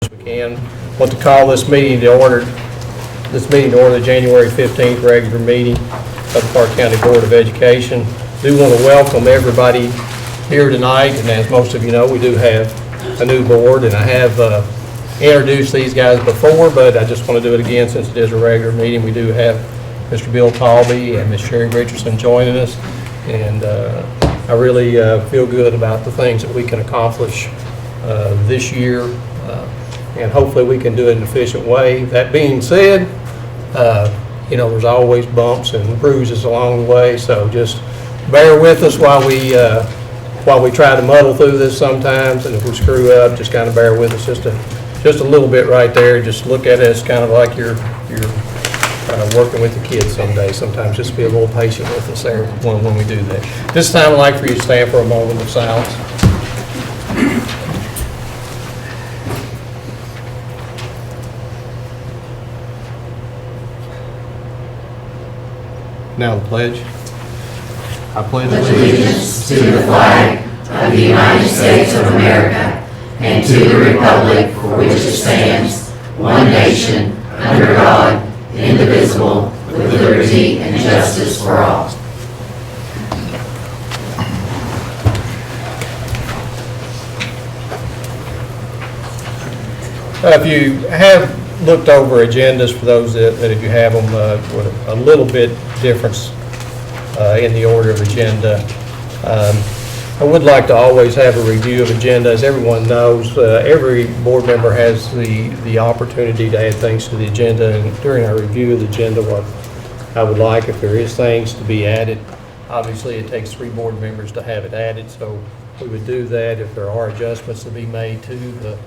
we can. Want to call this meeting to order. This meeting to order the January 15th regular meeting of the Clark County Board of Education. Do want to welcome everybody here tonight, and as most of you know, we do have a new board, and I have introduced these guys before, but I just want to do it again since it is a regular meeting. We do have Mr. Bill Talby and Ms. Sherry Richardson joining us, and I really feel good about the things that we can accomplish this year, and hopefully we can do it in an efficient way. That being said, you know, there's always bumps and bruises along the way, so just bear with us while we try to muddle through this sometimes, and if we screw up, just kind of bear with us just a little bit right there. Just look at it as kind of like you're working with the kids someday. Sometimes just be a little patient with us there when we do that. This time I'd like for you to stand for a moment of silence. Now the pledge. I pledge allegiance to the flag of the United States of America and to the republic for which it stands, one nation, under God, indivisible, with liberty and justice for all. If you have looked over agendas, for those that if you have them, with a little bit difference in the order of agenda. I would like to always have a review of agenda. As everyone knows, every board member has the opportunity to add things to the agenda, and during our review of the agenda, what I would like, if there is things to be added, obviously it takes 3 board members to have it added, so we would do that. If there are adjustments to be made to the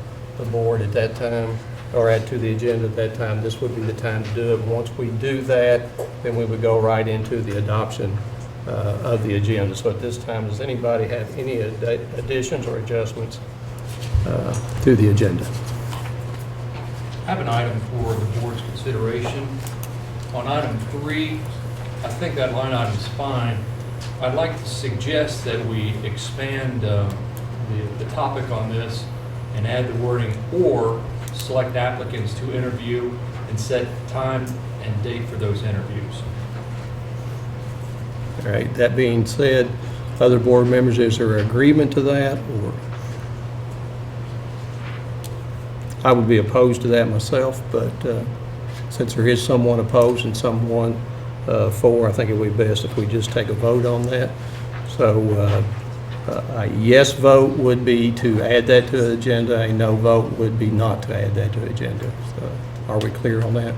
board at that time, or add to the agenda at that time, this would be the time to do it. Once we do that, then we would go right into the adoption of the agenda. So at this time, does anybody have any additions or adjustments to the agenda? I have an item for the board's consideration. On item 3, I think that line item is fine. I'd like to suggest that we expand the topic on this and add the wording "or select applicants to interview and set time and date for those interviews." All right, that being said, other board members, is there agreement to that? Or I would be opposed to that myself, but since there is someone opposed and someone for, I think it would be best if we just take a vote on that. So a yes vote would be to add that to the agenda. A no vote would be not to add that to the agenda. So are we clear on that?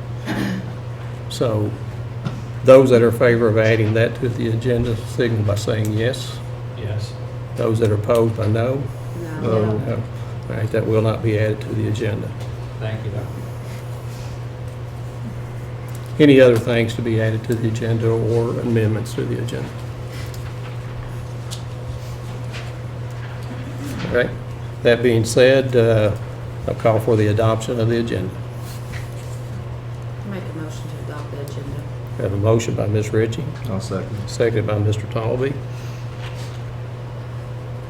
So those that are in favor of adding that to the agenda signal by saying yes. Yes. Those that are opposed by no? No. No. All right, that will not be added to the agenda. Thank you, Doctor. Any other things to be added to the agenda or amendments to the agenda? All right, that being said, I'll call for the adoption of the agenda. Make a motion to adopt the agenda. I have a motion by Ms. Ritchie, I'll second. seconded by Mr. Talby.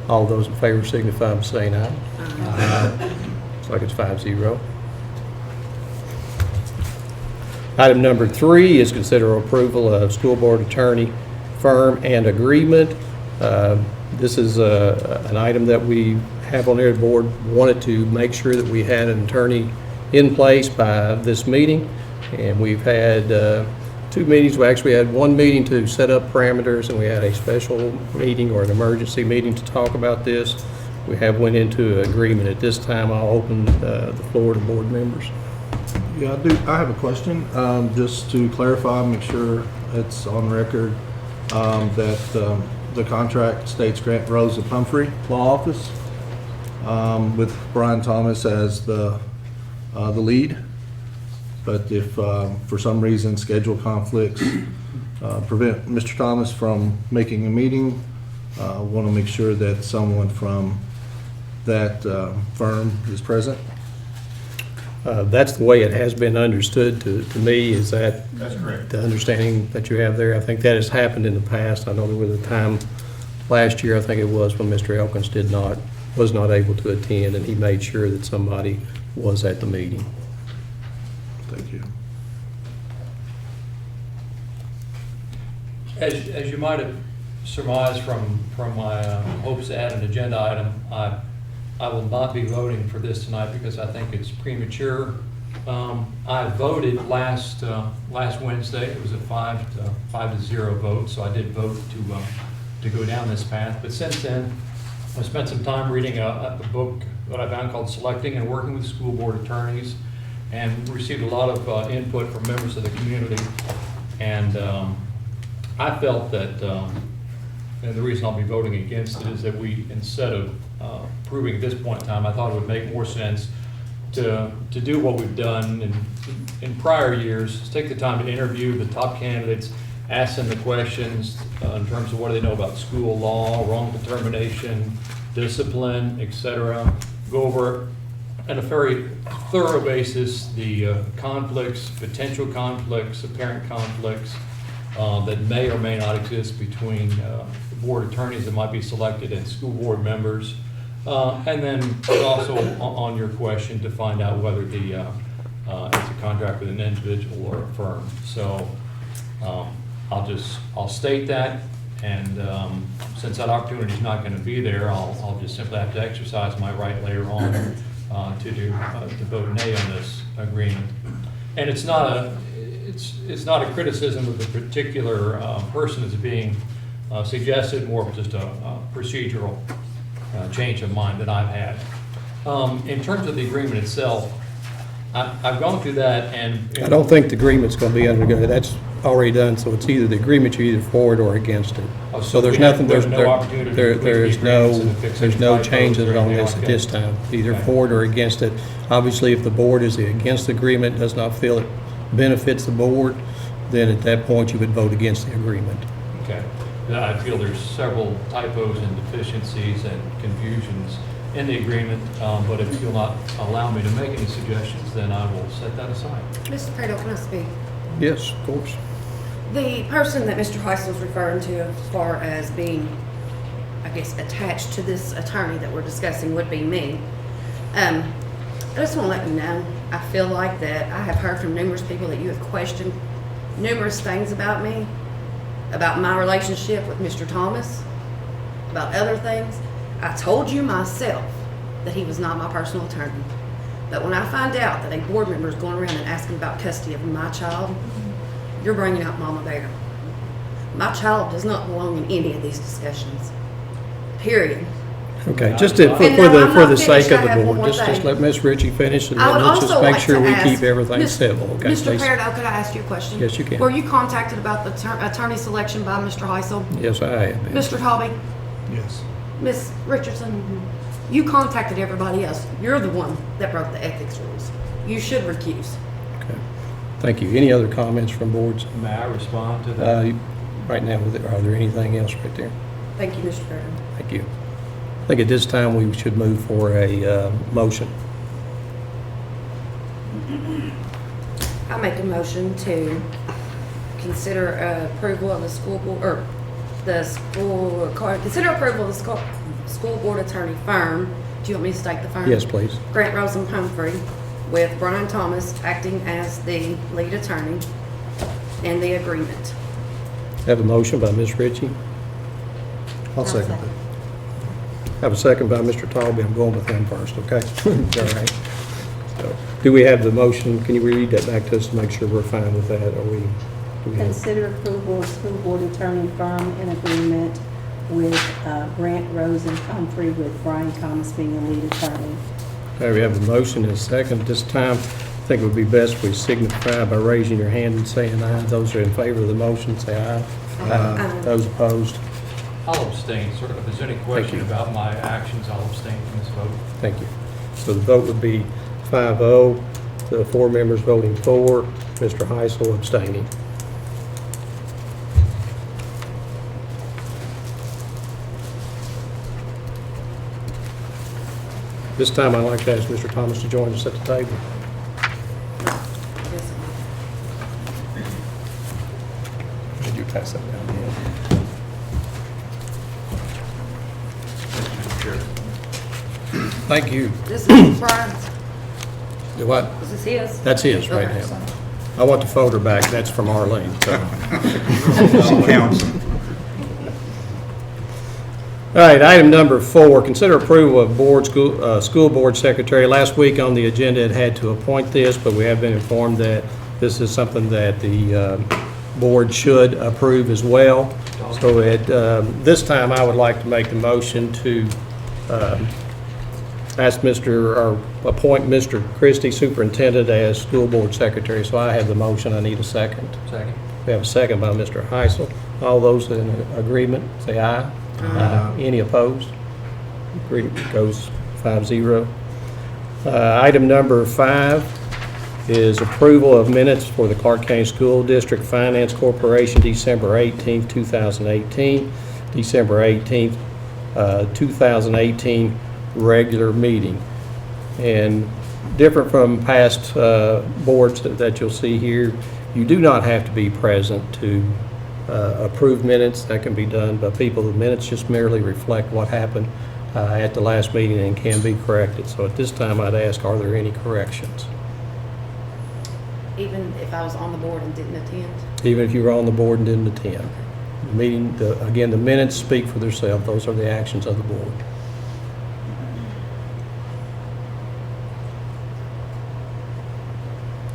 All those in favor signify by saying aye. Looks like it's 5-0. Item number 3 is consider approval of school board attorney firm and agreement. This is an item that we have on there. The board wanted to make sure that we had an attorney in place by this meeting, and we've had 2 meetings. We actually had 1 meeting to set up parameters, and we had a special meeting or an emergency meeting to talk about this. We have went into agreement. At this time, I'll open the floor to board members. Yeah, I have a question, just to clarify, make sure it's on record, that the contract states Grant Rose of Humphrey Law Office, with Brian Thomas as the lead. But if for some reason schedule conflicts prevent Mr. Thomas from making a meeting, want to make sure that someone from that firm is present. That's the way it has been understood to me. Is that That's correct. the understanding that you have there? I think that has happened in the past. I know there was a time last year, I think it was, when Mr. Elkins did not was not able to attend, and he made sure that somebody was at the meeting. Thank you. As you might have surmised from my hopes to add an agenda item, I will not be voting for this tonight because I think it's premature. I voted last Wednesday. It was a 5-0 vote, so I did vote to go down this path. But since then, I spent some time reading a book that I found called Selecting and Working with School Board Attorneys, and received a lot of input from members of the community. And I felt that, and the reason I'll be voting against it is that we, instead of approving at this point in time, I thought it would make more sense to do what we've done in prior years, is take the time to interview the top candidates, ask them the questions in terms of what do they know about school law, wrong determination, discipline, etc. Go over on a very thorough basis the conflicts, potential conflicts, apparent conflicts that may or may not exist between board attorneys that might be selected and school board members. And then also on your question to find out whether it's a contract with an individual or a firm. So I'll state that, and since that opportunity is not going to be there, I'll just simply have to exercise my right later on to vote nay on this agreement. And it's not a criticism of the particular person that's being suggested, more of just a procedural change of mind that I've had. In terms of the agreement itself, I've gone through that, and I don't think the agreement's going to be under, that's already done, so it's either the agreement, you're either for it or against it. Oh, So there's we have- nothing, there's no opportunity to tweak the there's no agreements and fix any changes typos or on anything this like at this that. time, either Okay. for it or against it. Obviously, if the board is against the agreement, does not feel it benefits the board, then at that point, you would vote against the agreement. Okay. I feel there's several typos and deficiencies and confusions in the agreement, but if you'll not allow me to make any suggestions, then I will set that aside. Mr. Prado, can I speak? Yes, of course. The person that Mr. Heisel is referring to as far as being, I guess, attached to this attorney that we're discussing would be me. I just want to let you know, I feel like that I have heard from numerous people that you have questioned numerous things about me, about my relationship with Mr. Thomas, about other things. I told you myself that he was not my personal attorney. But when I find out that a board member is going around and asking about custody of my child, you're bringing out Mama Bear. My child does not belong in any of these discussions. Period. Okay, And just I'm for not- for And the I'm for not the sake finished. of I the have one board, more just thing. let Ms. Ritchie finish, and I then would let's just also make like sure to we ask keep everything Mis- civil, okay? Mr. Lisa? Peridot, could I ask you a question? Yes, you can. Were you contacted about the attorney selection by Mr. Heisel? Yes, I have been. Mr. Hobby? Yes. Ms. Richardson? You contacted everybody else. You're the one that broke the ethics rules. You should recuse. Okay. Thank you. Any other comments from boards? May I respond to that? Right now, are there anything else right there? Thank you, Mr. Peridot. Thank you. I think at this time, we should move for a motion. I make a motion to consider approval of the school board, or consider approval of the school board attorney firm. Do you want me to state the firm? Yes, please. Grant Rosen Pumphrey, with Brian Thomas acting as the lead attorney, and the agreement. Have a motion by Ms. Ritchie. I'll second that. Have a second by Mr. Talby. I'm going with him first, okay? All right. So, do we have the motion? Can you read that back to us to make sure we're fine with that? Do we have? Consider approval of school board attorney firm in agreement with Grant Rose and Humphrey, with Brian Thomas being the lead attorney. Okay, we have a motion and a second. This time, I think it would be best if we signify by raising your hand and saying aye. Those who are in favor of the motion, say aye. Aye. Those opposed? I'll abstain, sir. If there's any question you. about my actions, I'll abstain from this vote. Thank you. So the vote would be 5-0, the 4 members voting for, Mr. Heisel abstaining. This time, I'd like to ask Mr. Thomas to join us at the table. Yes, Could you pass that down? Thank you. This is Brian's. Do what? This is his. That's his right Okay. now. I want the folder back. That's from Arlene, so. She counts. All right, item number 4, consider approval of school board secretary. Last week on the agenda, it had to appoint this, but we have been informed that this is something that the board should approve as well. So at this time, I would like to make the motion to appoint Mr. Christie, superintendent, as school board secretary. So I have the motion. I need a second. Second. We have a second by Mr. Heisel. All those in agreement, say aye. Aye. Any opposed? Agreed, goes 5-0. Item number 5 is approval of minutes for the Clark County School District Finance Corporation, December 18th, 2018, December 18th, 2018 regular meeting. And different from past boards that you'll see here, you do not have to be present to approve minutes. That can be done by people. The minutes just merely reflect what happened at the last meeting and can be corrected. So at this time, I'd ask, are there any corrections? Even if I was on the board and didn't attend? Even if you were on the board and didn't attend. The meeting, again, the minutes speak for themselves. Those are the actions of the board.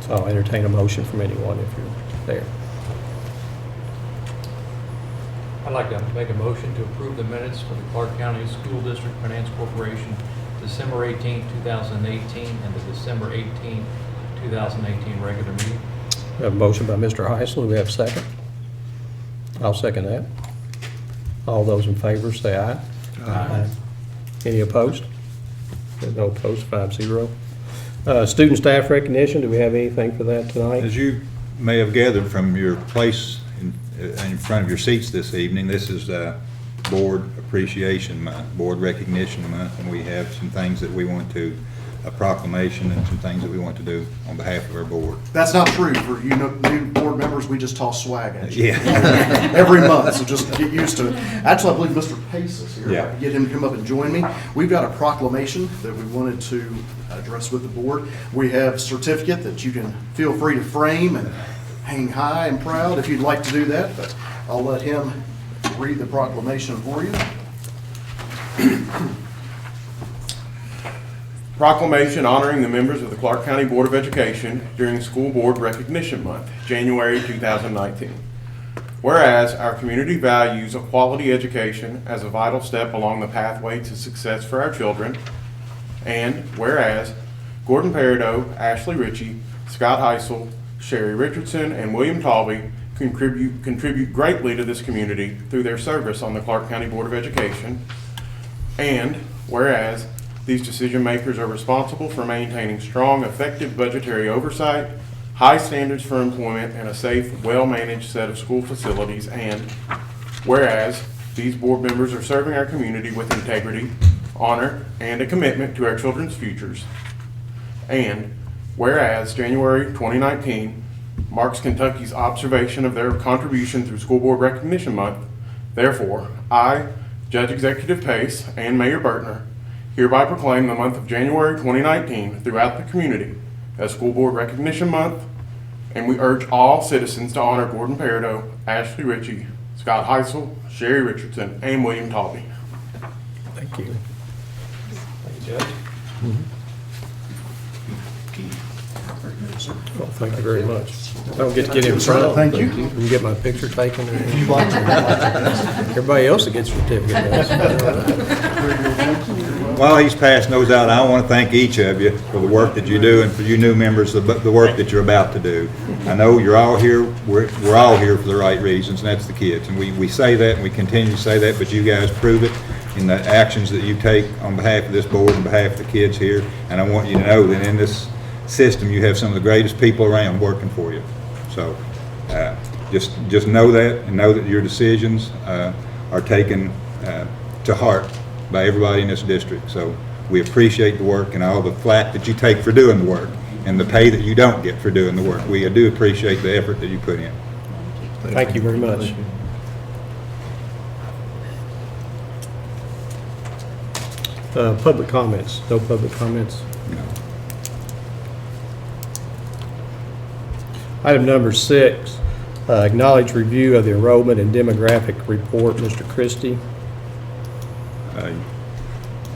So I'll entertain a motion from anyone if you're there. I'd like to make a motion to approve the minutes for the Clark County School District Finance Corporation, December 18, 2018, and the December 18, 2018 regular meeting. We have a motion by Mr. Heisel. Do we have a second? I'll second that. All those in favor say aye. Aye. Any opposed? There's no opposed, 5-0. Student staff recognition, do we have anything for that tonight? As you may have gathered from your place in front of your seats this evening, this is Board Appreciation Month, Board Recognition Month, and we have some things that we want to, a proclamation and some things that we want to do on behalf of our board. That's not true. For you new board members, we just toss swag at you. Yeah. Every month, so just get used to it. Actually, I believe Mr. Pace is here. Yeah. I can get him to come up and join me. We've got a proclamation that we wanted to address with the board. We have a certificate that you can feel free to frame and hang high and proud if you'd like to do that, but I'll let him read the proclamation for you. Proclamation honoring the members of the Clark County Board of Education during School Board Recognition Month, January 2019. Whereas our community values a quality education as a vital step along the pathway to success for our children, and whereas Gordon Peridot, Ashley Ritchie, Scott Heisel, Sherry Richardson, and William Talby contribute greatly to this community through their service on the Clark County Board of Education, and whereas these decision makers are responsible for maintaining strong, effective budgetary oversight, high standards for employment, and a safe, well-managed set of school facilities, and whereas these board members are serving our community with integrity, honor, and a commitment to our children's futures, and whereas January 2019 marks Kentucky's observation of their contribution through School Board Recognition Month, therefore, I, Judge Executive Pace, and Mayor Bertner, hereby proclaim the month of January 2019 throughout the community as School Board Recognition Month, and we urge all citizens to honor Gordon Peridot, Ashley Ritchie, Scott Heisel, Sherry Richardson, and William Talby. Thank you. Thank you, Judge. Well, thank you very much. I don't get to get in front. Thank you. You can get my picture taken. Everybody else that gets a certificate does. While he's passing those out, I want to thank each of you for the work that you do and for you new members, the work that you're about to do. I know you're all here, we're all here for the right reasons, and that's the kids. And we say that and we continue to say that, but you guys prove it in the actions that you take on behalf of this board and behalf of the kids here. And I want you to know that in this system, you have some of the greatest people around working for you. So just know that, and know that your decisions are taken to heart by everybody in this district. So we appreciate the work and all the flack that you take for doing the work and the pay that you don't get for doing the work. We do appreciate the effort that you put in. Thank you very much. Public comments, no public comments. Item number 6, acknowledge review of the enrollment and demographic report. Mr. Christie.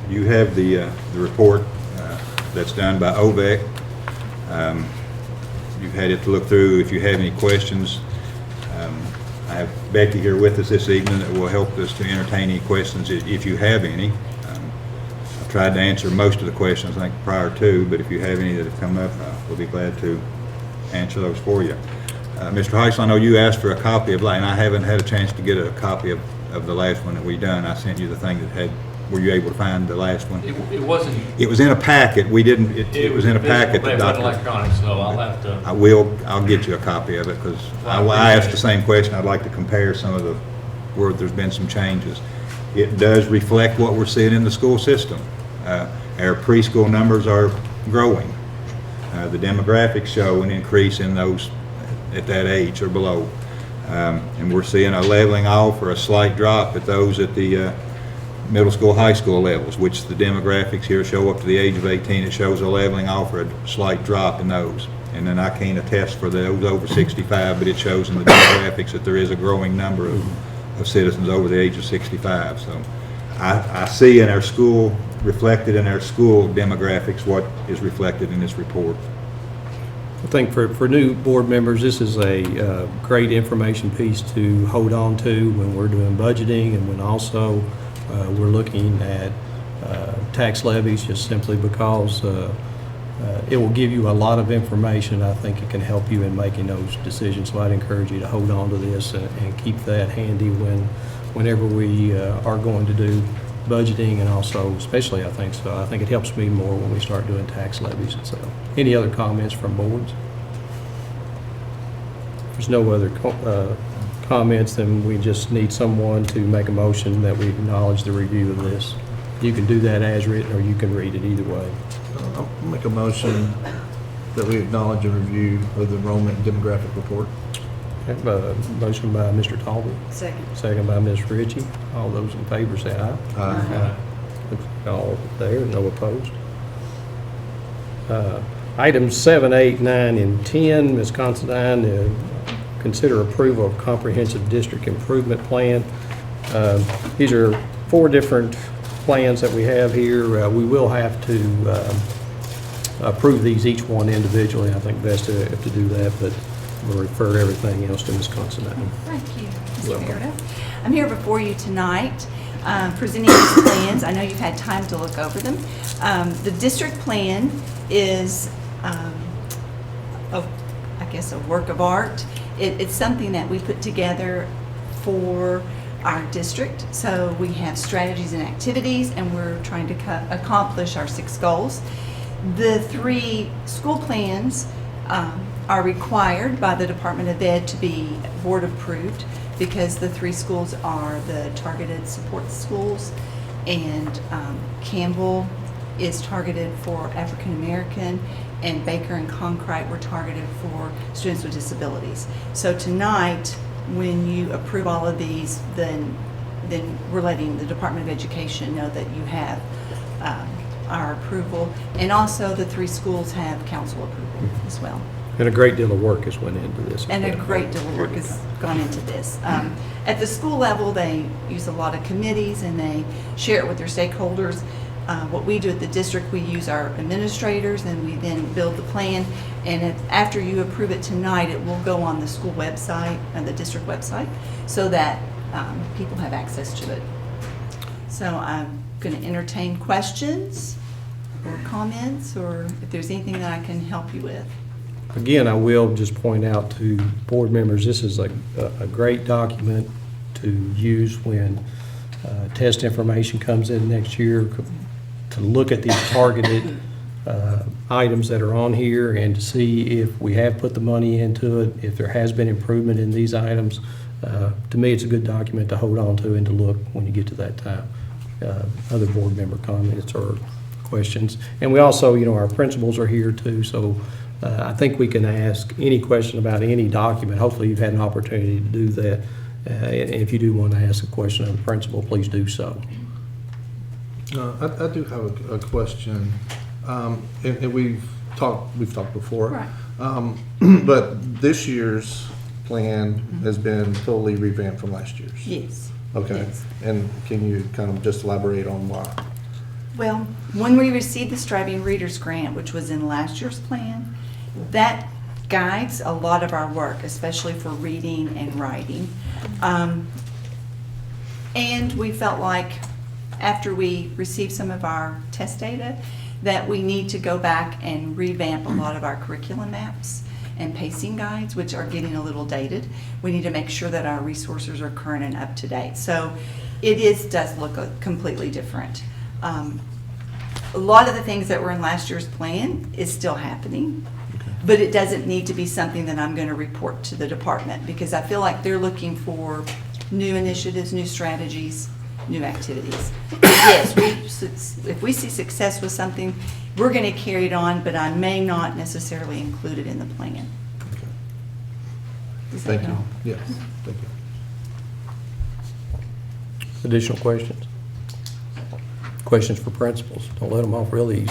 You have the report that's done by OVEC. You've had it to look through. If you have any questions, I have Becky here with us this evening that will help us to entertain any questions if you have any. I've tried to answer most of the questions, I think, prior to, but if you have any that have come up, we'll be glad to answer those for you. Mr. Heisel, I know you asked for a copy of, and I haven't had a chance to get a copy of the last one that we done. I sent you the thing that had, were you able to find the last one? It wasn't. It was in a packet. We didn't, it was in a packet that It wasn't Dr. electronic, so I'll have to. I'll get you a copy of it, because I asked the same question. I'd like to compare some of the, where there's been some changes. It does reflect what we're seeing in the school system. Our preschool numbers are growing. The demographics show an increase in those at that age or below. And we're seeing a leveling off or a slight drop at those at the middle school, high school levels, which the demographics here show up to the age of 18. It shows a leveling off or a slight drop in those. And then I can't attest for those over 65, but it shows in the demographics that there is a growing number of citizens over the age of 65. So I see in our school, reflected in our school demographics, what is reflected in this report. I think for new board members, this is a great information piece to hold on to when we're doing budgeting, and when also we're looking at tax levies, just simply because it will give you a lot of information. I think it can help you in making those decisions. So I'd encourage you to hold on to this and keep that handy whenever we are going to do budgeting, and also, especially, I think it helps me more when we start doing tax levies. So, any other comments from boards? If there's no other comments, then we just need someone to make a motion that we acknowledge the review of this. You can do that as written, or you can read it either way. I'll make a motion that we acknowledge a review of the enrollment and demographic report. Okay, motion by Mr. Talbot. Second by Ms. Ritchie. All those in favor say aye. Aye. All there, no opposed. Items 7, 8, 9, and 10, Ms. Considine, consider approval of comprehensive district improvement plan. These are 4 different plans that we have here. We will have to approve these each one individually. I think best to do that, but we'll refer everything else to Ms. Considine. Thank you, Welcome. Mr. Meredith. I'm here before you tonight presenting these plans. I know you've had time to look over them. The district plan is, I guess, a work of art. It's something that we put together for our district. So we have strategies and activities, and we're trying to accomplish our 6 goals. The 3 school plans are required by the Department of Ed to be board approved, because the 3 schools are the targeted support schools, and Campbell is targeted for African American, and Baker and Conkright were targeted for students with disabilities. So tonight, when you approve all of these, then we're letting the Department of Education know that you have our approval, and also the 3 schools have council approval as well. And a great deal of work has went into this. And a great deal of work has gone into this. At the school level, they use a lot of committees, and they share it with their stakeholders. What we do at the district, we use our administrators, and we then build the plan. And after you approve it tonight, it will go on the school website and the district website, so that people have access to it. So I'm going to entertain questions or comments, or if there's anything that I can help you with. Again, I will just point out to board members, this is a great document to use when test information comes in next year, to look at these targeted items that are on here, and to see if we have put the money into it, if there has been improvement in these items. To me, it's a good document to hold on to and to look when you get to that time. Other board member comments or questions. And we also, our principals are here too, so I think we can ask any question about any document. Hopefully you've had an opportunity to do that. And if you do want to ask a question of the principal, please do so. I do have a question. And we've talked before. Right. But this year's plan has been totally revamped from last year's. Yes. Okay. Yes. And can you kind of just elaborate on why? Well, when we received the Striving Readers Grant, which was in last year's plan, that guides a lot of our work, especially for reading and writing. And we felt like after we received some of our test data, that we need to go back and revamp a lot of our curriculum maps and pacing guides, which are getting a little dated. We need to make sure that our resources are current and up to date. So does look completely different. A lot of the things that were in last year's plan is still happening, but it doesn't need to be something that I'm going to report to the department, because I feel like they're looking for new initiatives, new strategies, new activities. Yes, if we see success with something, we're going to carry it on, but I may not necessarily include it in the plan. Does that Thank you. help? Yes, thank you. Additional questions? Questions for principals? Don't let them off real easy.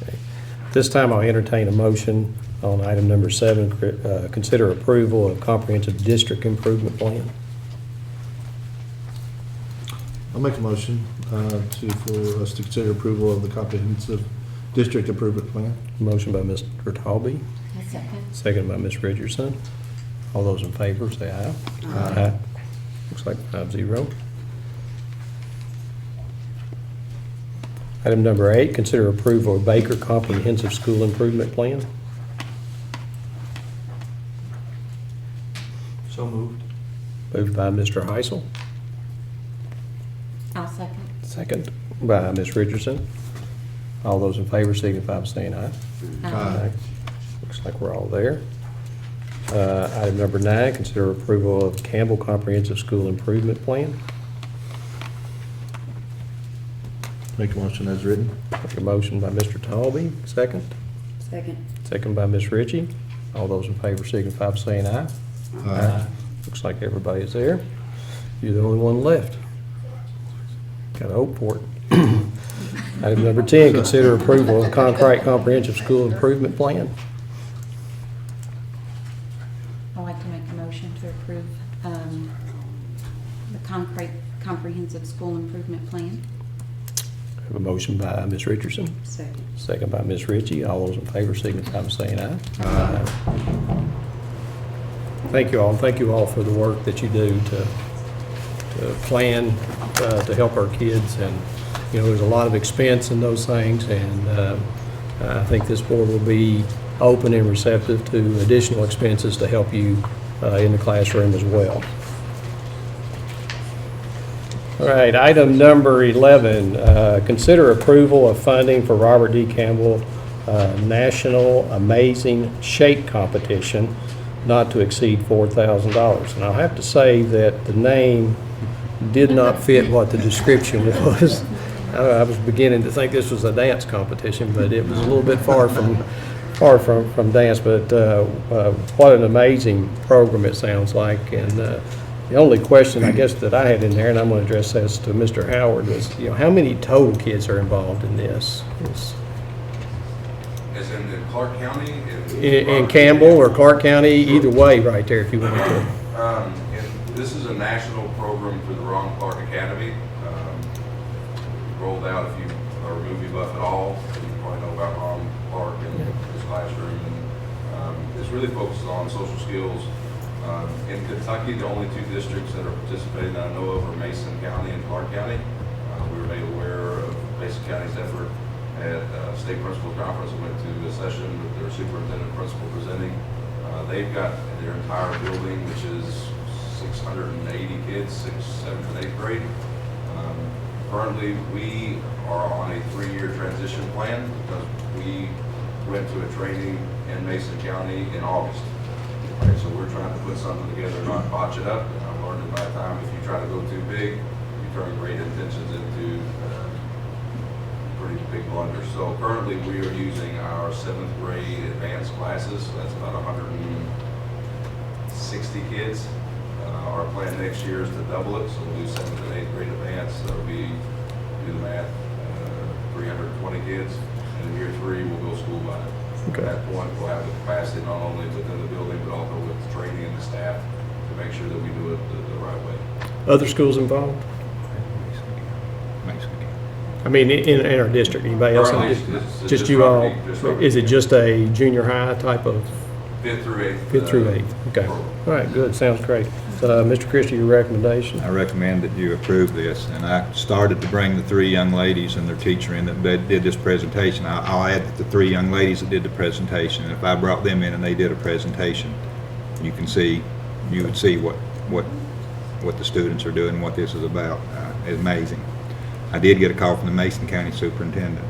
Okay. This time I'll entertain a motion on item number 7, consider approval of comprehensive district improvement plan. I'll make a motion for us to consider approval of the comprehensive district improvement plan. Motion by Mr. Talby, second by Ms. Richardson. All those in favor, say aye. Aye. Looks like 5-0. Item number 8, consider approval of Baker Comprehensive School Improvement Plan. So moved. Moved by Mr. Heisel, I'll second. second by Ms. Richardson. All those in favor signify by saying aye. Aye. Looks like we're all there. Item number 9, consider approval of Campbell Comprehensive School Improvement Plan. Make a motion as written. Make a motion by Mr. Talby, second. Second. Second by Ms. Ritchie. All those in favor signify by saying aye. Aye. Looks like everybody's there. You're the only one left. Got to hope for it. Item number 10, consider approval of Concrete Comprehensive School Improvement Plan. I'd like to make a motion to approve the comprehensive school improvement plan. I have a motion by Ms. Richardson, Second. second by Ms. Ritchie. All those in favor signify by saying aye. Aye. Thank you all, and thank you all for the work that you do to plan, to help our kids. And, you know, there's a lot of expense in those things, and I think this board will be open and receptive to additional expenses to help you in the classroom as well. All right, item number 11, consider approval of funding for Robert D. Campbell National Amazing Shake Competition, not to exceed $4,000. And I'll have to say that the name did not fit what the description was. I was beginning to think this was a dance competition, but it was a little bit far from dance. But what an amazing program it sounds like. And the only question I guess that I had in there, and I'm going to address this to Mr. Howard, was, you know, how many total kids are involved in this? As in Clark County? In Campbell or Clark County, either way, right there, if you want to. And this is a national program through the Ron Clark Academy. Rolled out, if you are a movie buff at all, you probably know about Ron Clark and his classroom. And this really focuses on social skills. In Kentucky, the only 2 districts that are participating that I know of are Mason County and Clark County. We were made aware of Mason County's effort at state principal conference. We went to a session with their superintendent principal presenting. They've got their entire building, which is 680 kids, 6th, 7th, and 8th grade. Currently, we are on a 3-year transition plan because we went to a training in Mason County in August. Right, so we're trying to put something together, not botch it up. And I've learned in my time, if you try to go too big, you turn great intentions into pretty big blunders. So currently, we are using our 7th grade advanced classes. So that's about 160 kids. Our plan next year is to double it, so we'll do 7th and 8th grade advance. That'll be, do the math, 320 kids. And in year 3, we'll go school by. Okay. At that point, we'll have the capacity not only within the building, but also with the training and the staff to make sure that we do it the right way. Other schools involved? I mean, in our district, anybody else? Currently, it's Just you all? Rocky, just Rocky. Is it just a junior high type of 5th through 8th? 5th through 8th? Okay. All right, good, sounds great. Mr. Christie, your recommendation? I recommend that you approve this, and I started to bring the 3 young ladies and their teacher in that did this presentation. I'll add the 3 young ladies that did the presentation, and if I brought them in and they did a presentation, you would see what the students are doing and what this is about. It's amazing. I did get a call from the Mason County Superintendent.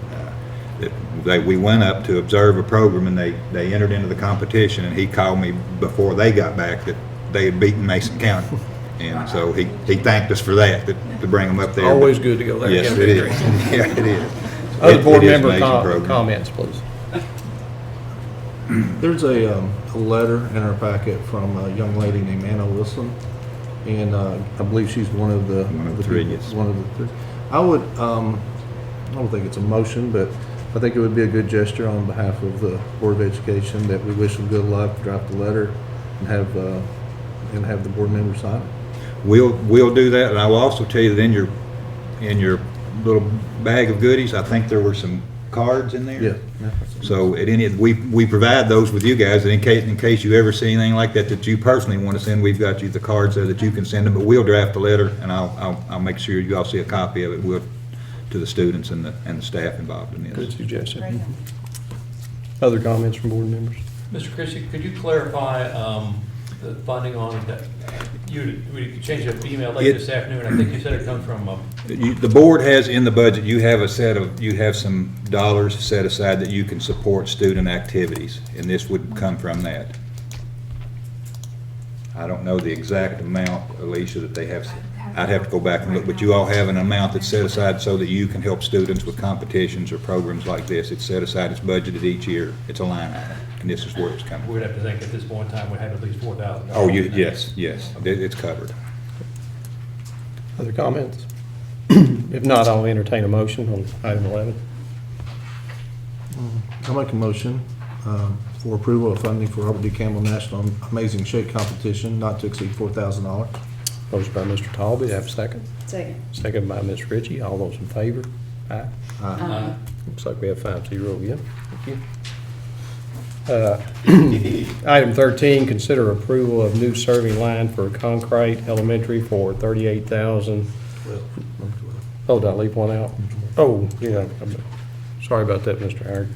We went up to observe a program, and they entered into the competition, and he called me before they got back that they had beaten Mason County. And so he thanked us for that, to bring them up there. Always good to go there. Yes, it is. Yeah, it is. Other board It is member an amazing program. comments, please. There's a letter in our packet from a young lady named Anna Wilson, and I believe she's one of the 3, people- yes. One of the 3. I don't think it's a motion, but I think it would be a good gesture on behalf of the Board of Education that we wish them good luck, draft the letter, and have the board members sign it. We'll do that, and I will also tell you that in your little bag of goodies, I think there were some cards in there. Yeah. So we provide those with you guys, and in case you ever see anything like that you personally want to send, we've got you the cards there that you can send them. But we'll draft a letter, and I'll make sure you all see a copy of it. To the students and the staff involved in this. Good suggestion. Other comments from board members? Mr. Christie, could you clarify the funding on that? We could change the email later this afternoon. I think you said it comes from. The board has in the budget. You have some dollars set aside that you can support student activities, and this would come from that. I don't know the exact amount, Alicia, that they have. I'd have to go back and look, but you all have an amount that's set aside so that you can help students with competitions or programs like this. It's set aside, it's budgeted each year. It's a line item, and this is where it's coming. We'd have to think at this point in time we'd have at least $4,000. Oh, yes, it's covered. Other comments? If not, I'll entertain a motion on item 11. I'll make a motion for approval of funding for Robert D. Campbell National Amazing Shake Competition not to exceed $4,000. Motion by Mr. Talby, have a second? Second. Second by Ms. Ritchie. All those in favor? Aye. Looks like we have 5-0, yeah. Thank you. Item 13, consider approval of new serving line for Concrete Elementary for $38,000. Oh, did I leave one out? Oh, yeah. Sorry about that, Mr. Howard.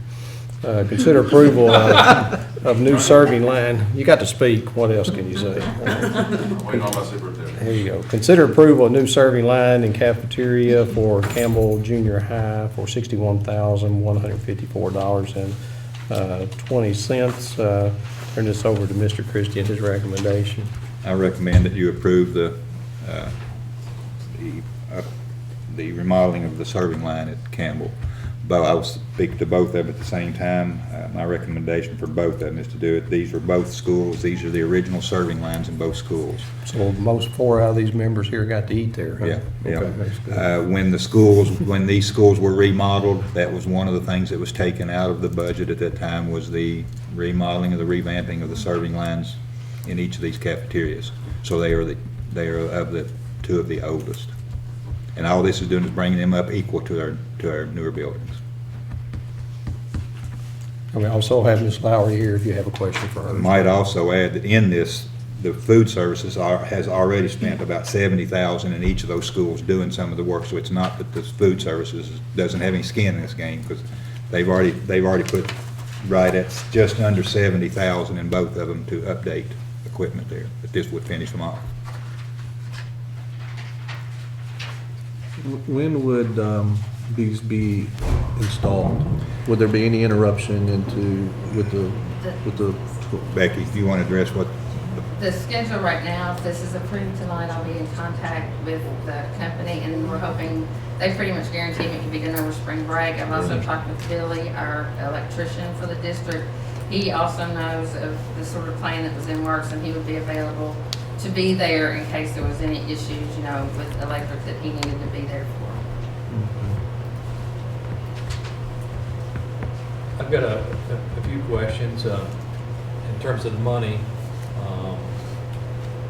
Consider approval of new serving line. You got to speak. What else can you say? Waiting on my superintendent. There you go. Consider approval of new serving line and cafeteria for Campbell Junior High for $61,154.20. Turn this over to Mr. Christie and his recommendation. I recommend that you approve the remodeling of the serving line at Campbell. But I will speak to both of them at the same time. My recommendation for both of them is to do it. These are both schools. These are the original serving lines in both schools. So most 4 out of these members here got to eat there, huh? Yeah, Okay, that's good. When these schools were remodeled, that was one of the things that was taken out of the budget at that time, was the remodeling or the revamping of the serving lines in each of these cafeterias. So they are of the 2 of the oldest. And all this is doing is bringing them up equal to our newer buildings. And we also have Ms. Lowry here if you have a question for I her. might also add that in this, the food services has already spent about $70,000 in each of those schools doing some of the work. So it's not that the food services doesn't have any skin in this game, because they've already put right at just under $70,000 in both of them to update equipment there. But this would finish them off. When would these be installed? Would there be any interruption with the Becky, if you want to address what The schedule right now, if this is approved tonight, I'll be in contact with the company, and we're hoping, they pretty much guaranteed it can be done over spring break. I've also talked with Billy, our electrician for the district. He also knows of the sort of plan that was in works, and he would be available to be there in case there was any issues, you know, with electric that he needed to be there for. I've got a few questions in terms of the money.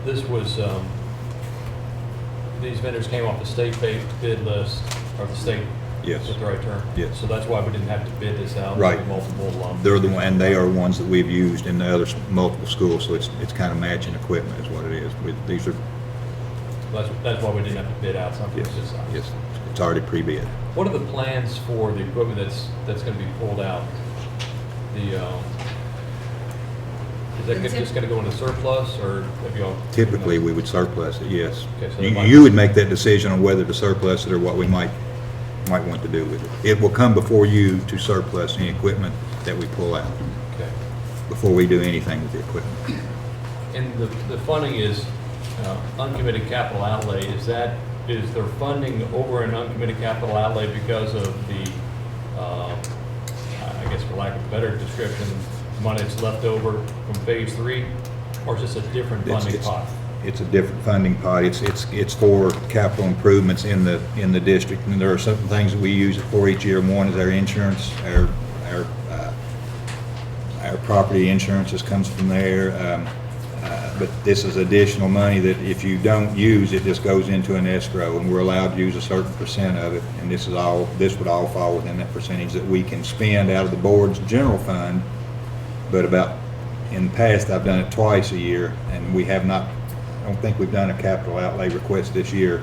This was, these vendors came off the state bid list, or the state, Yes. is that the right term? Yes. So that's why we didn't have to bid this out. Right. Multiple. They're the one, and they are ones that we've used in the other multiple schools, so it's kind of matching equipment is what it is. These are, That's why we didn't have to bid out something yes, this size. yes, it's already pre-bid. What are the plans for the equipment that's going to be pulled out? Is that just going to go into surplus, or have y'all? Typically, we would surplus it, yes. Okay, so that might- You would make that decision on whether to surplus it or what we might want to do with it. It will come before you to surplus any equipment that we pull out, Okay. before we do anything with the equipment. And the funding is uncommitted capital outlay. Is there funding over an uncommitted capital outlay because of the, I guess for lack of a better description, money that's left over from phase 3? Or is this a different funding pot? It's a different funding pot. It's for capital improvements in the district. And there are certain things that we use it for each year. One is our insurance, our property insurances comes from there. But this is additional money that if you don't use, it just goes into an escrow, and we're allowed to use a certain percent of it. And this would all fall within that percentage that we can spend out of the board's general fund. But in the past, I've done it twice a year, and we have not, I don't think we've done a capital outlay request this year.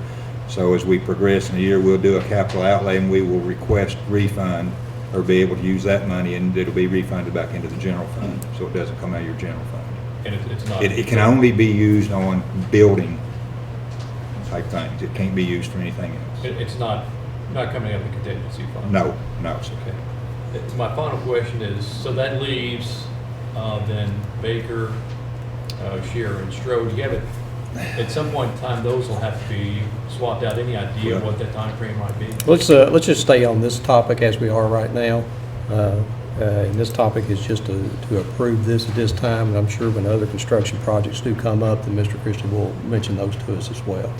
So as we progress in the year, we'll do a capital outlay, and we will request refund or be able to use that money, and it'll be refunded back into the general fund, so it doesn't come out of your general fund. And it's not. It can only be used on building type things. It can't be used for anything else. It's not coming out of the contingency fund? No, no. Okay. My final question is, so that leaves then Baker, Shearer, and Strode. You have it, at some point in time, those will have to be swapped out. Any idea what that time frame might be? Let's just stay on this topic as we are right now. And this topic is just to approve this at this time, and I'm sure when other construction projects do come up, then Mr. Christie will mention those to us as well.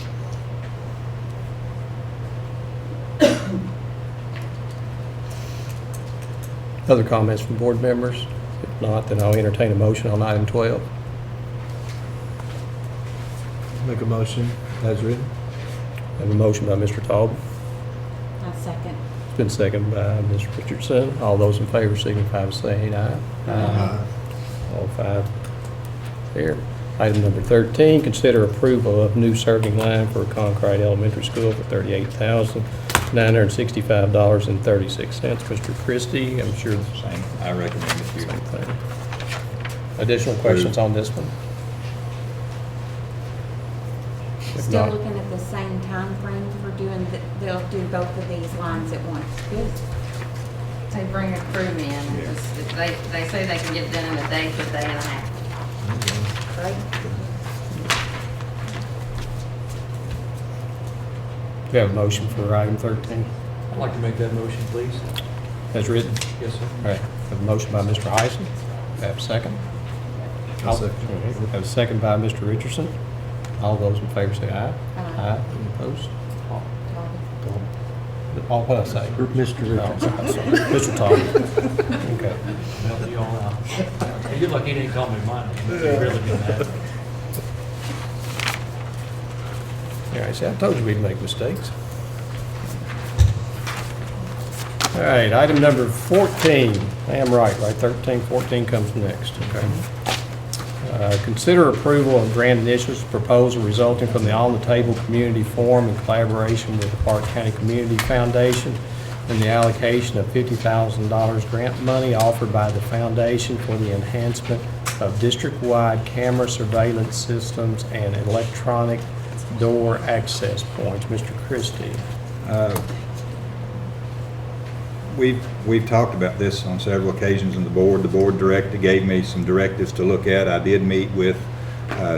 Other comments from board members? If not, then I'll entertain a motion on item 12. Make a motion as written. I have a motion by Mr. Taub. I'll second. It's been seconded by Ms. Richardson. All those in favor signify by saying aye. Aye. All 5 there. Item number 13, consider approval of new serving line for Concrete Elementary School for $38,965.36. Mr. Christie, I'm sure the Same. I recommend it. same thing. Additional questions on this one? If Still not, looking at the same time frame for doing, they'll do both of these lines at once. Good. They bring a crew in, and they say they can get done in a day to a day and a half. Great. do you have a motion for item 13 I'd like to make that motion, please. as written? Yes, sir. All right, have a motion by Mr. Heisen. Have a second? I'll second. Have a second by Mr. Richardson. All those in favor say aye. Aye. Any opposed? All what I say? Mr. Richardson. Mr. Todd. Okay. Help you all out. Hey, good luck, he didn't call me mine. He really did that. All right, see, I told you we'd make mistakes. All right, item number 14. I am right? 13, 14 comes next, okay? Consider approval of grant initiatives proposal resulting from the On the Table Community Forum in collaboration with the Park County Community Foundation and the allocation of $50,000 grant money offered by the foundation for the enhancement of district-wide camera surveillance systems and electronic door access points. Mr. Christie. We've talked about this on several occasions in the board. The board director gave me some directives to look at. I did meet with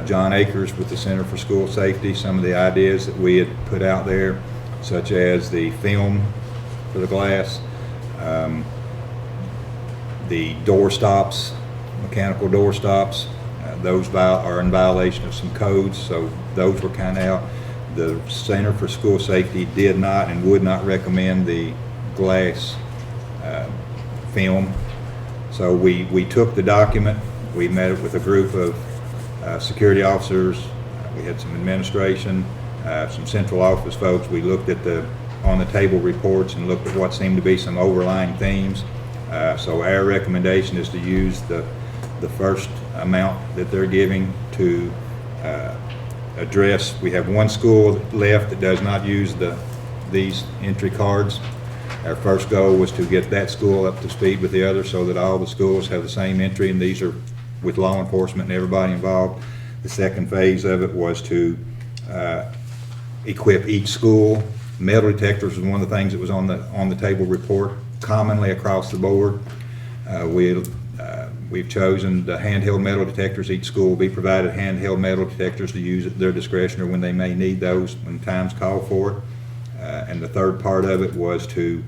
John Akers with the Center for School Safety. Some of the ideas that we had put out there, such as the film for the glass, the door stops, mechanical door stops, Those are in violation of some codes, so those were kind of out. The Center for School Safety did not and would not recommend the glass film. So we took the document, we met it with a group of security officers, we had some administration, some central office folks. We looked at the on-the-table reports and looked at what seemed to be some overlying themes. So our recommendation is to use the first amount that they're giving to address. We have one school left that does not use these entry cards. Our first goal was to get that school up to speed with the others so that all the schools have the same entry, and these are with law enforcement and everybody involved. The second phase of it was to equip each school. Metal detectors was one of the things that was on the table report commonly across the board. We've chosen the handheld metal detectors. Each school will be provided handheld metal detectors to use at their discretion or when they may need those when times call for it. And the third part of it was to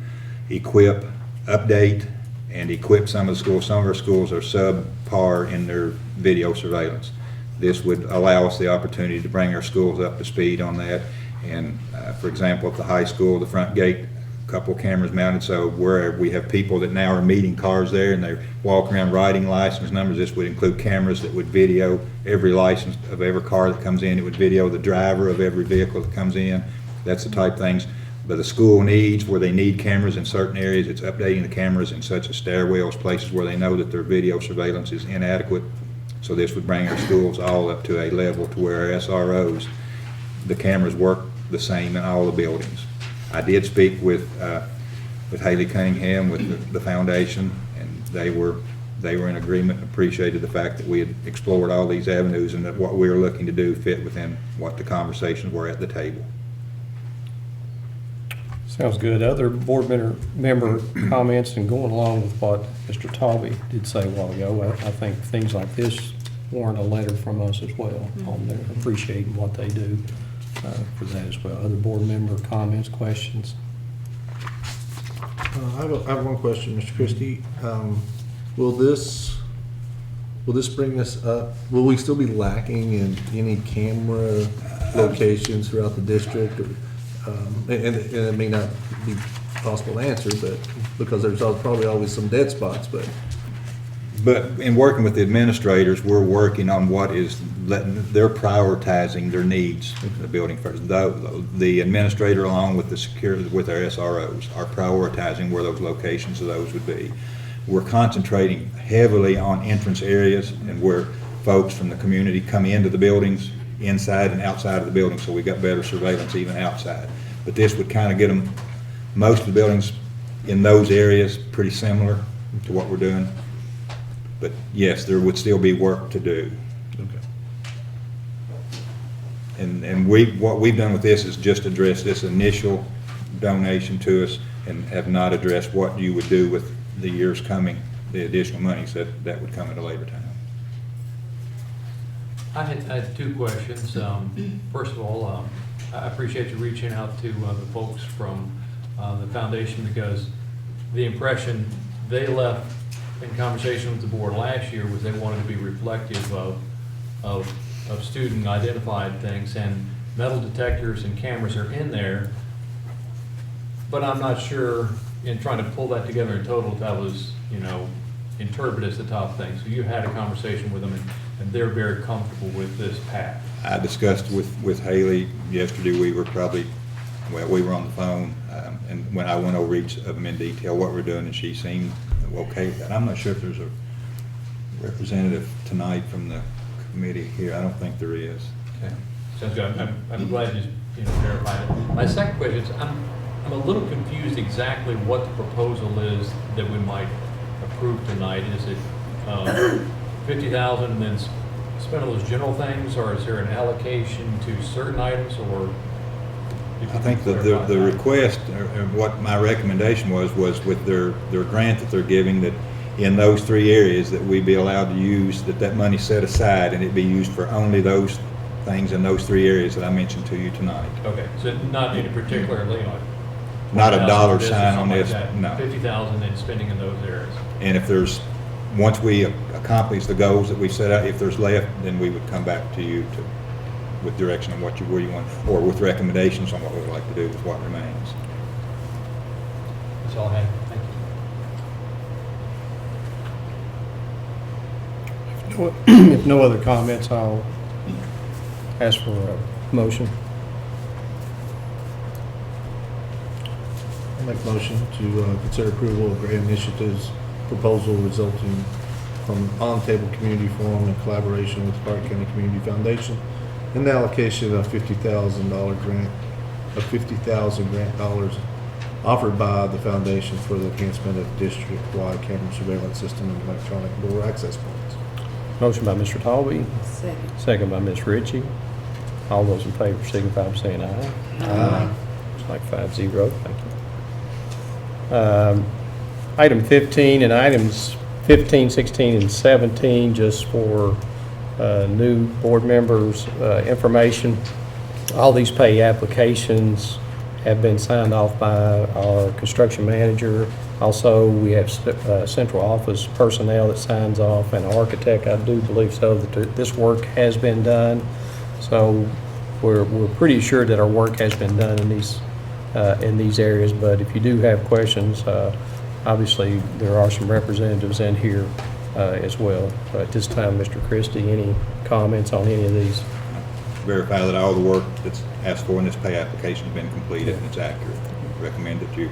equip, update, and equip some of the schools. Some of our schools are subpar in their video surveillance. This would allow us the opportunity to bring our schools up to speed on that. And for example, at the high school, the front gate, a couple cameras mounted, so where we have people that now are meeting cars there and they walk around writing license numbers, this would include cameras that would video every license of every car that comes in. It would video the driver of every vehicle that comes in. That's the type of things. But the school needs, where they need cameras in certain areas, it's updating the cameras in such as stairwells, places where they know that their video surveillance is inadequate. So this would bring our schools all up to a level to where our SROs, the cameras work the same in all the buildings. I did speak with Haley Cunningham with the foundation, and they were in agreement and appreciated the fact that we had explored all these avenues and that what we were looking to do fit within what the conversations were at the table. Sounds good. Other board member comments, and going along with what Mr. Talby did say a while ago, I think things like this warrant a letter from us as well on there, appreciating what they do for that as well. Other board member comments, questions? I have one question, Mr. Christie. Will this bring us up? Will we still be lacking in any camera locations throughout the district? Or, and it may not be possible to answer, but because there's probably always some dead spots, but in working with the administrators, we're working on what is they're prioritizing their needs in the building first. The administrator, along with the security, with our SROs, are prioritizing where those locations of those would be. We're concentrating heavily on entrance areas and where folks from the community come into the buildings, inside and outside of the building, so we got better surveillance even outside. But this would kind of get them, most of the buildings in those areas pretty similar to what we're doing. But yes, there would still be work to do. okay. And what we've done with this is just address this initial donation to us and have not addressed what you would do with the years coming, the additional monies that would come at a later time. I had two questions. First of all, I appreciate you reaching out to the folks from the foundation, because the impression they left in conversation with the board last year was they wanted to be reflective of student identified things, and metal detectors and cameras are in there, but I'm not sure in trying to pull that together in total if that was, interpreted as the top thing. So you had a conversation with them, and they're very comfortable with this path. I discussed with Haley yesterday. We were on the phone, and when I went over each of them in detail, what we're doing, and she seemed okay with that. I'm not sure if there's a representative tonight from the committee here. I don't think there is. Okay. Sounds good. I'm glad you clarified it. My second question is, I'm a little confused exactly what the proposal is that we might approve tonight. Is it $50,000 and then spend on those general things, or is there an allocation to certain items, or? I think that the request, or what my recommendation was with their grant that they're giving, that in those three areas that we be allowed to use, that money set aside and it be used for only those things in those three areas that I mentioned to you tonight. Okay, so not any particular, not a dollar sign on this, like no. 50,000 and spending in those areas. And if there's once we accomplish the goals that we set out, if there's left, then we would come back to you with direction on where you want, or with recommendations on what we'd like to do with what remains. That's all I have. Thank you. If no other comments, I'll ask for a motion. I'll make a motion to consider approval of grant initiatives proposal resulting from on-table community forum in collaboration with Clark County Community Foundation and the allocation of $50,000 grant, of $50,000 grant dollars offered by the foundation for the enhancement of district-wide camera surveillance system and electronic door access points. Motion by Mr. Talby, Second. second by Ms. Ritchie. All those in favor signify by saying aye. Aye. It's like 5-0, thank you. Item 15 and items 15, 16, and 17, just for new board members' information. All these pay applications have been signed off by our construction manager. Also, we have central office personnel that signs off, and an architect, I do believe so, that this work has been done. So we're pretty sure that our work has been done in these areas, but if you do have questions, obviously there are some representatives in here as well. At this time, Mr. Christie, any comments on any of these? Verify that all the work that's asked for in this pay application has been completed and it's accurate. Recommend that you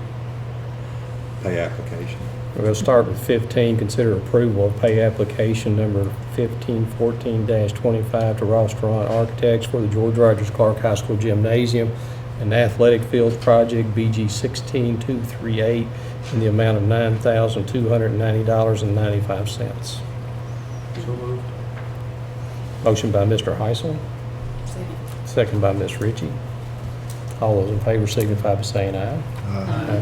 pay application. We're going to start with 15, consider approval of pay application number 1514-25 to Ross Durant Architects for the George Rogers Clark High School Gymnasium and Athletic Fields Project, BG 16238, in the amount of $9,290.95. So moved. Motion by Mr. Heisel, Second. second by Ms. Ritchie. All those in favor signify by saying aye. Aye.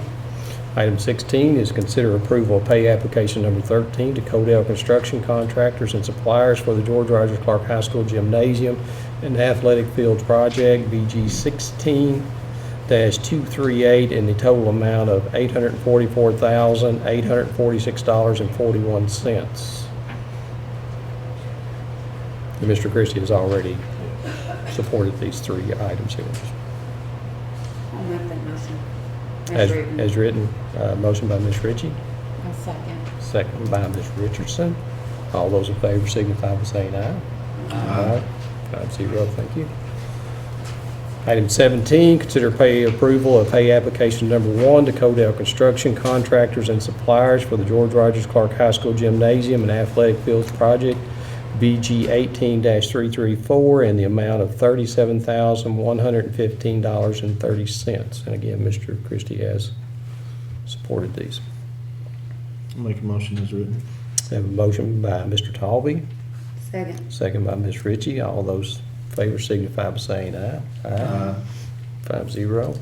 Item 16 is consider approval of pay application number 13 to Codell Construction Contractors and Suppliers for the George Rogers Clark High School Gymnasium and Athletic Fields Project, BG 16-238, in the total amount of $844,846.41. And Mr. Christie has already supported these three items here. I'll make that motion. As written, motion by Ms. Ritchie, I'll second. second by Ms. Richardson. All those in favor signify by saying aye. Aye. 5-0, thank you. Item 17, consider pay approval of pay application number 1 to Codell Construction Contractors and Suppliers for the George Rogers Clark High School Gymnasium and Athletic Fields Project, BG 18-334, in the amount of $37,115.30. And again, Mr. Christie has supported these. I'll make a motion as written. I have a motion by Mr. Talby, Second. second by Ms. Ritchie. All those in favor signify by saying aye. Aye. 5-0.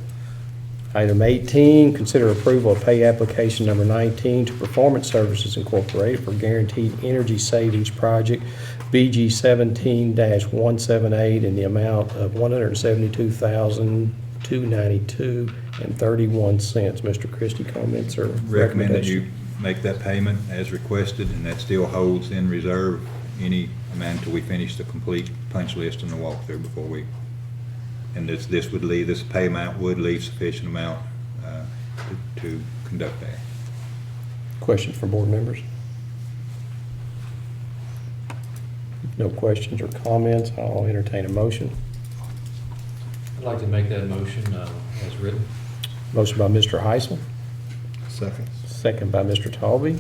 Item 18, consider approval of pay application number 19 to Performance Services Incorporated for Guaranteed Energy Savings Project, BG 17-178, in the amount of $172,292.31. Mr. Christie, comments or Recommend that recommendations? you make that payment as requested, and that still holds in reserve any amount until we finish the complete punch list and the walkthrough before we, and this would leave, this pay amount would leave sufficient amount to conduct that. Questions from board members? No questions or comments, I'll entertain a motion. I'd like to make that motion as written. Motion by Mr. Heisel, Second. second by Mr. Talby.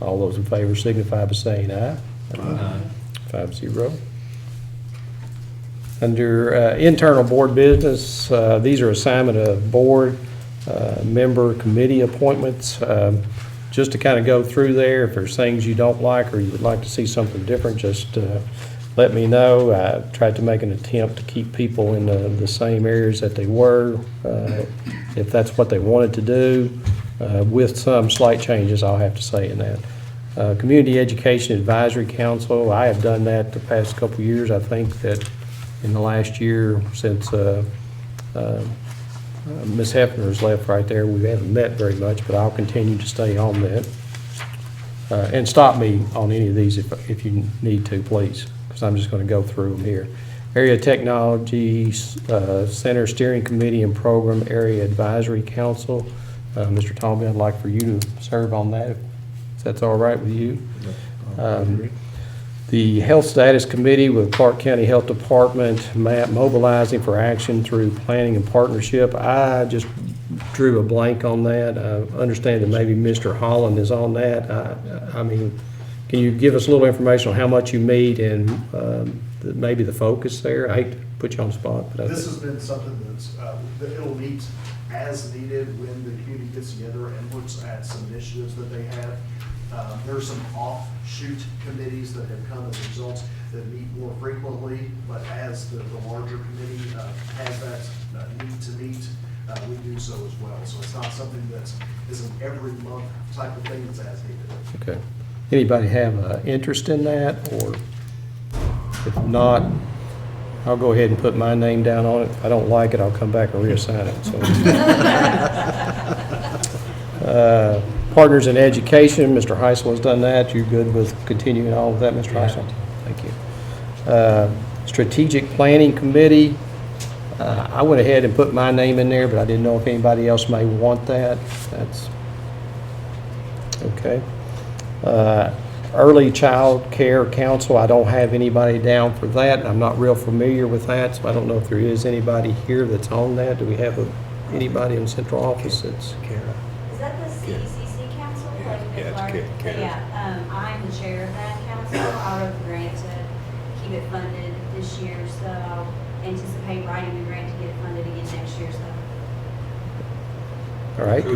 All those in favor signify by saying aye. Aye. 5-0. Under internal board business, these are assignment of board member committee appointments. Just to kind of go through there, if there's things you don't like or you would like to see something different, just let me know. I tried to make an attempt to keep people in the same areas that they were, if that's what they wanted to do, with some slight changes, I'll have to say in that. Community Education Advisory Council, I have done that the past couple of years. I think that in the last year, since Ms. Hefner has left right there, we haven't met very much, but I'll continue to stay on that. And stop me on any of these if you need to, please, because I'm just going to go through them here. Area Technology Center Steering Committee and Program Area Advisory Council. Mr. Tomby, I'd like for you to serve on that, if that's all right with you. The Health Status Committee with Clark County Health Department, mobilizing for action through planning and partnership. I just drew a blank on that. I understand that maybe Mr. Holland is on that. I mean, can you give us a little information on how much you meet and maybe the focus there? I hate to put you on the spot, but This has been something that it'll meet as needed when the community gets together and looks at some initiatives that they have. There are some offshoot committees that have come as a result that meet more frequently, but as the larger committee has that need to meet, we do so as well. So it's not something that is an every month type of thing, it's as needed. okay. Anybody have an interest in that, or if not, I'll go ahead and put my name down on it. If I don't like it, I'll come back and reassign it. So. Partners in Education, Mr. Heisel has done that. You good with continuing on with that, Mr. Heisel? Thank you. Strategic Planning Committee, I went ahead and put my name in there, but I didn't know if anybody else may want that. That's okay. Early Child Care Council, I don't have anybody down for that. I'm not real familiar with that, so I don't know if there is anybody here that's on that. Do we have anybody in the central office that's? Is that the CECC council? I'm the chair of that council. I wrote the grant to keep it funded this year, so I'll anticipate writing the grant to get it funded again next year, so. All right.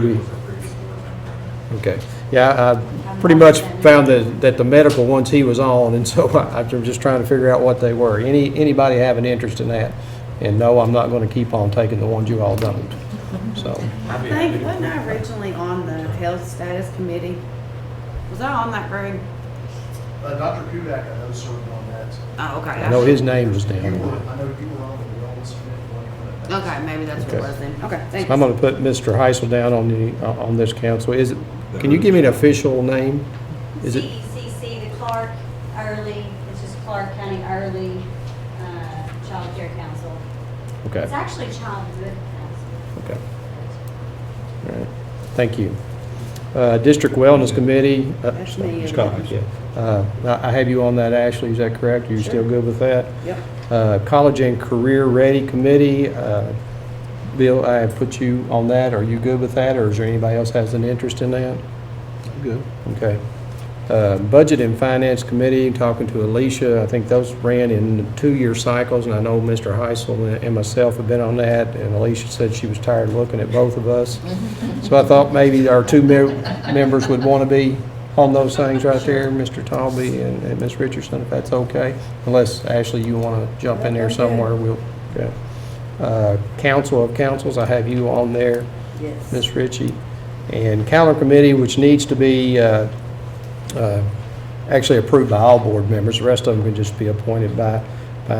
Okay. Yeah, I pretty much found that the medical ones he was on, and so I'm just trying to figure out what they were. Anybody have an interest in that? And no, I'm not going to keep on taking the ones you all don't. So. I think, wasn't I originally on the Health Status Committee? Was I on that, Greg? Dr. Kudak, I know, served on that. Oh, okay. I know his name was down I there. know you were on the wellness committee. Okay, maybe that's what it was then. Okay, thanks. I'm going to put Mr. Heisel down on this council. Can you give me an official name? Is it? CECC, the Clark Early, it's just Clark County Early Child Care Council. Okay. It's actually Childhood Council. Okay. All right. Thank you. District Wellness Committee. That's me. Scott, yeah. I have you on that, Ashley. Is that correct? Are you still good with that? Yep. College and Career Ready Committee. Bill, I have put you on that. Are you good with that, or is there anybody else has an interest in that? I'm good. Okay. Budget and Finance Committee, talking to Alicia. I think those ran in 2-year cycles, and I know Mr. Heisel and myself have been on that, and Alicia said she was tired of looking at both of us. So I thought maybe our two members would want to be on those things right there, Mr. Talby and Ms. Richardson, if that's okay. Unless, Ashley, you want to jump in there somewhere, we'll, okay. Council of Councils, I have you on there, Yes. Ms. Ritchie. And Calendar Committee, which needs to be actually approved by all board members. The rest of them can just be appointed by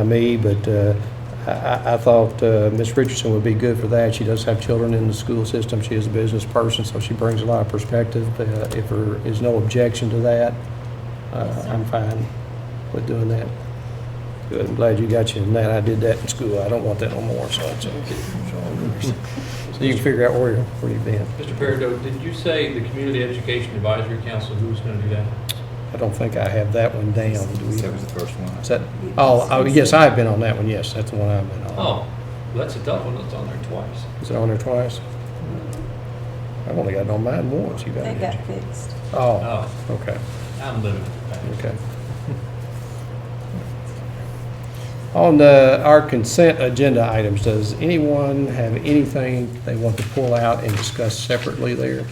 me, but I thought Ms. Richardson would be good for that. She does have children in the school system. She is a business person, so she brings a lot of perspective. If there is no objection to that, I'm fine with doing that. Good, I'm glad you got you in that. I did that in school. I don't want that no more, so it's okay. So you can figure out where you've been. Mr. Peridot, did you say the Community Education Advisory Council, who was going to do that? I don't think I have that one down. Do we? That was the first one. Is that, oh, yes, I've been on that one, yes, that's the one I've been on. Oh, well, that's a tough one, that's on there twice. Is it on there twice? I've only got it on mine once, you got That it. got fixed. Oh, Oh, okay, I'm living. okay. On our consent agenda items, does anyone have anything they want to pull out and discuss separately there?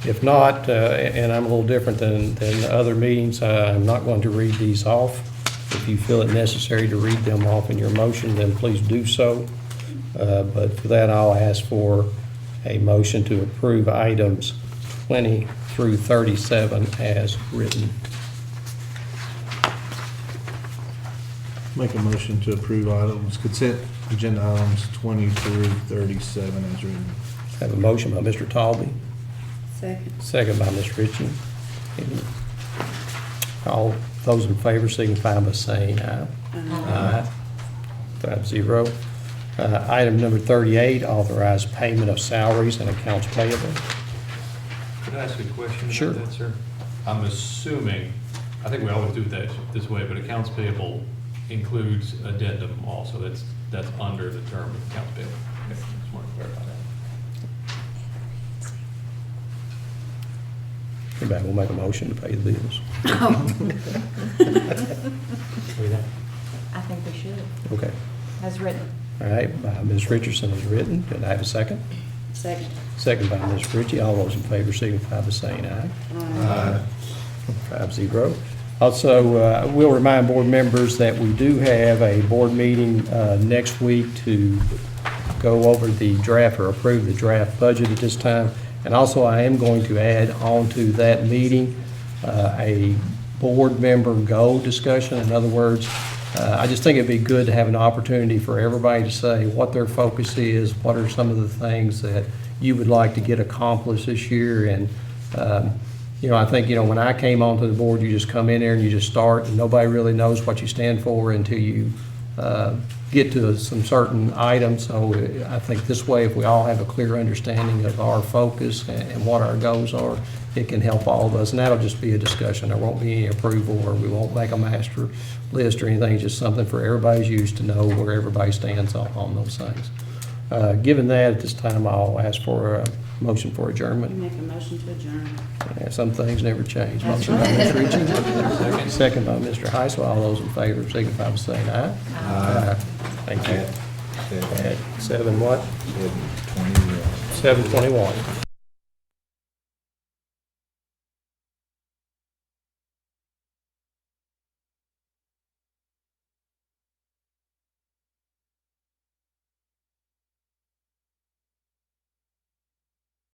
If not, and I'm a little different than other meetings, I'm not going to read these off. If you feel it necessary to read them off in your motion, then please do so. But for that, I'll ask for a motion to approve items 20 through 37 as written. Make a motion to approve items, consent agenda items 20 through 37 as written. Have a motion by Mr. Talby, Second. second by Ms. Ritchie. All those in favor signify by saying aye. Aye. 5-0. Item number 38, authorize payment of salaries and accounts payable. Could I ask a question Sure. about that, sir? I'm assuming, I think we always do that this way, but accounts payable includes addendum also. That's under the term of accounts payable. Okay, just want to clarify that. Anybody will make a motion to pay the bills? I think we should, Okay. as written. All right, by Ms. Richardson is written. Did I have a second? Second. Second by Ms. Ritchie. All those in favor signify by saying aye. Aye. 5-0. Also, we'll remind board members that we do have a board meeting next week to go over the draft or approve the draft budget at this time. And also, I am going to add on to that meeting a board member goal discussion. In other words, I just think it'd be good to have an opportunity for everybody to say what their focus is, what are some of the things that you would like to get accomplished this year. And, I think, when I came onto the board, you just come in there and you just start, and nobody really knows what you stand for until you get to some certain items. So I think this way, if we all have a clear understanding of our focus and what our goals are, it can help all of us. And that'll just be a discussion. There won't be any approval, or we won't make a master list or anything. It's just something for everybody's use to know where everybody stands on those things. Given that, at this time, I'll ask for a motion for adjournment. Make a motion to adjourn. Some things never change. That's Motion by Ms. right. Ritchie, second by Mr. Heisel. All those in favor signify by saying aye. Aye. Thank you. At 7 what? 7:21.